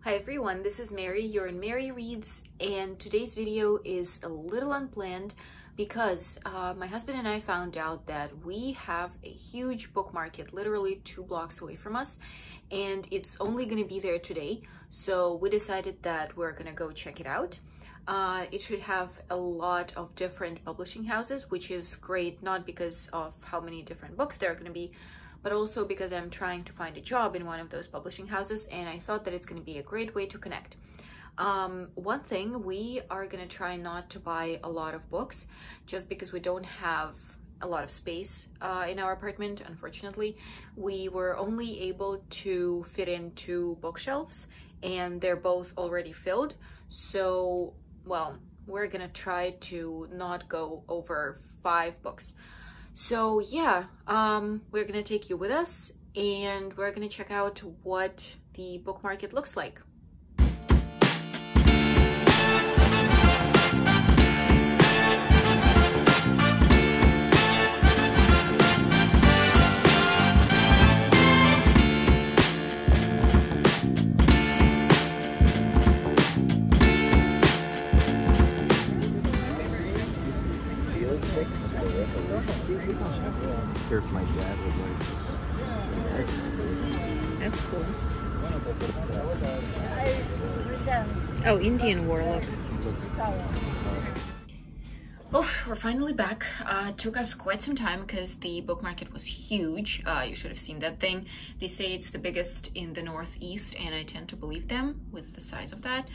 Hi everyone, this is Mary, you're in Mary Reads, and today's video is a little unplanned because my husband and I found out that we have a huge book market literally 2 blocks away from us, and it's only going to be there today. So we decided that we're going to go check it out. It should have a lot of different publishing houses, which is great, not because of how many different books there are going to be, but also because I'm trying to find a job in one of those publishing houses, and I thought that it's going to be a great way to connect. One thing, we are going to try not to buy a lot of books just because we don't have a lot of space in our apartment, unfortunately. We were only able to fit in 2 bookshelves, and they're both already filled. So, well, we're going to try to not go over 5 books. So yeah, we're gonna take you with us and we're gonna check out what the book market looks like. If my dad would like That's cool. Oh, Indian Warlock. Oh, we're finally back. Took us quite some time because the book market was huge. You should have seen that thing. They say it's the biggest in the Northeast, and I tend to believe them with the size of that.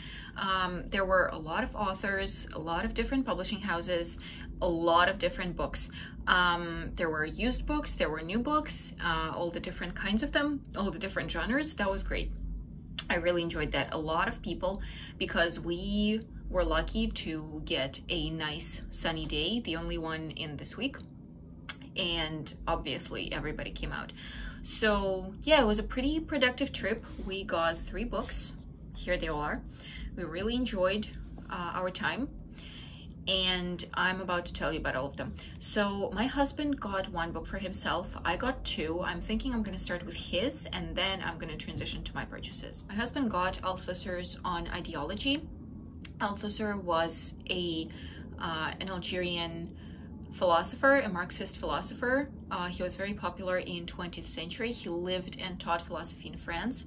There were a lot of authors, a lot of different publishing houses, a lot of different books. There were used books, there were new books, all the different kinds of them, all the different genres. That was great. I really enjoyed that. A lot of people, because we were lucky to get a nice sunny day, the only one in this week, and obviously everybody came out. So yeah, it was a pretty productive trip. We got 3 books. Here they are. We really enjoyed our time, and I'm about to tell you about all of them. So my husband got 1 book for himself. I got 2. I'm thinking I'm going to start with his, and then I'm going to transition to my purchases. My husband got Althusser's On Ideology. Althusser was an Algerian philosopher, a Marxist philosopher. He was very popular in 20th century. He lived and taught philosophy in France.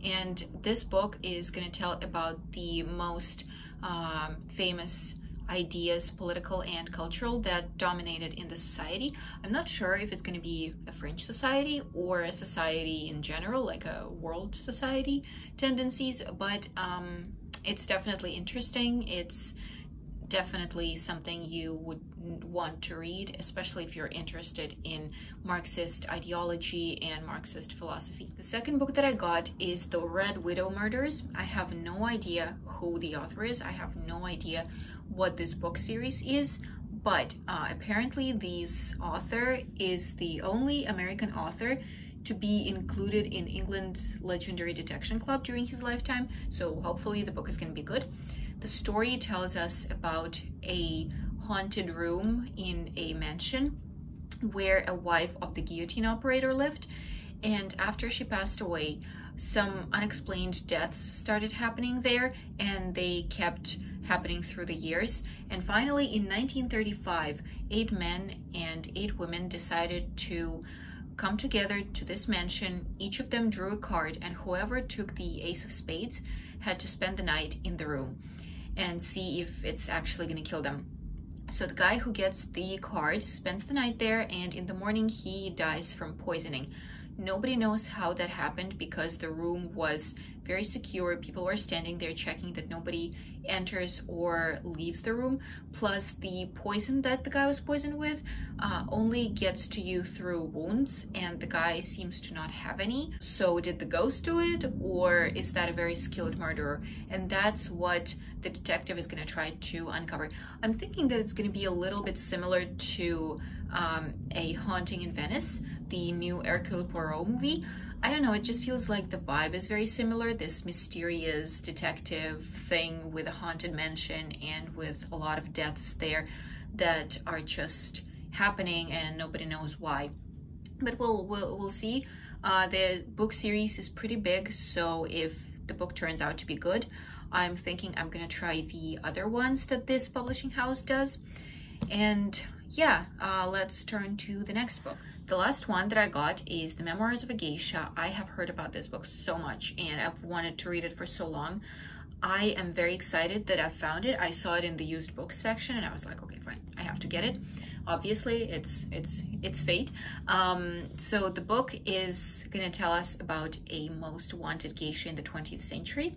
And this book is going to tell about the most famous ideas, political and cultural, that dominated in the society. I'm not sure if it's going to be a French society or a society in general, like a world society tendencies, but it's definitely interesting. It's definitely something you would want to read, especially if you're interested in Marxist ideology and Marxist philosophy. The second book that I got is The Red Widow Murders. I have no idea who the author is. I have no idea what this book series is, but apparently this author is the only American author to be included in England's Legendary Detection Club during his lifetime, so hopefully the book is going to be good. The story tells us about a haunted room in a mansion where a wife of the guillotine operator lived, and after she passed away, some unexplained deaths started happening there, and they kept happening through the years. And finally, in 1935, 8 men and 8 women decided to come together to this mansion. Each of them drew a card, and whoever took the Ace of Spades had to spend the night in the room and see if it's actually going to kill them. So the guy who gets the card spends the night there, and in the morning he dies from poisoning. Nobody knows how that happened because the room was very secure. People were standing there checking that nobody enters or leaves the room. Plus, the poison that the guy was poisoned with only gets to you through wounds, and the guy seems to not have any. So did the ghost do it, or is that a very skilled murderer? And that's what the detective is going to try to uncover. I'm thinking that it's going to be a little bit similar to A Haunting in Venice, the new Hercule Poirot movie. I don't know, it just feels like the vibe is very similar, this mysterious detective thing with a haunted mansion and with a lot of deaths there that are just happening and nobody knows why. But we'll see. The book series is pretty big, so if the book turns out to be good, I'm thinking I'm gonna try the other ones that this publishing house does. And yeah, let's turn to the next book. The last one that I got is The Memoirs of a Geisha. I have heard about this book so much and I've wanted to read it for so long. I am very excited that I found it. I saw it in the used books section and I was like, okay, fine, I have to get it. Obviously, it's fate. So the book is gonna tell us about a most wanted geisha in the 20th century.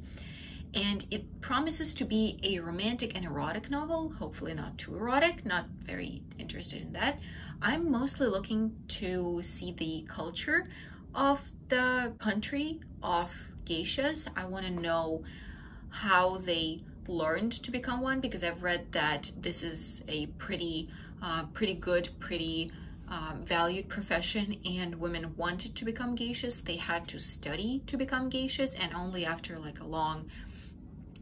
And it promises to be a romantic and erotic novel, hopefully not too erotic, not very interested in that. I'm mostly looking to see the culture of the country of geishas. I want to know how they learned to become one, because I've read that this is a pretty good, valued profession, and women wanted to become geishas. They had to study to become geishas, and only after like a long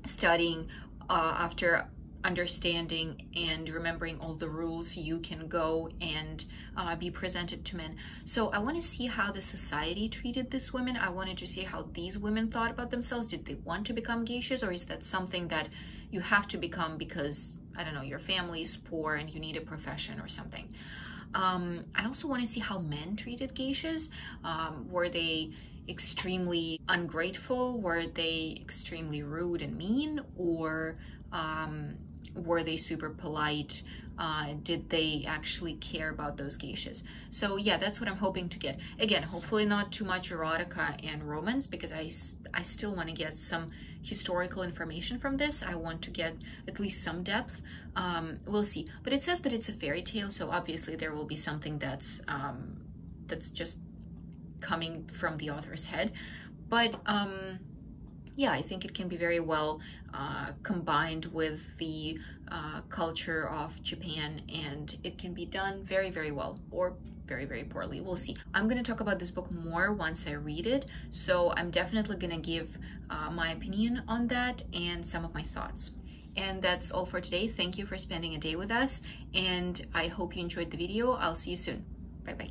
studying, after understanding and remembering all the rules, you can go and be presented to men. So I want to see how the society treated these women. I wanted to see how these women thought about themselves. Did they want to become geishas, or is that something that you have to become because, I don't know, your family is poor and you need a profession or something? I also want to see how men treated geishas. Were they extremely ungrateful? Were they extremely rude and mean? Or were they super polite? Did they actually care about those geishas? So yeah, that's what I'm hoping to get. Again, hopefully not too much erotica and romance, because I still want to get some historical information from this. I want to get at least some depth. We'll see. But it says that it's a fairy tale, so obviously there will be something that's just coming from the author's head. But yeah, I think it can be very well combined with the culture of Japan, and it can be done very, very well, or very, very poorly. We'll see. I'm going to talk about this book more once I read it, so I'm definitely going to give my opinion on that and some of my thoughts. And that's all for today. Thank you for spending a day with us, and I hope you enjoyed the video. I'll see you soon. Bye-bye.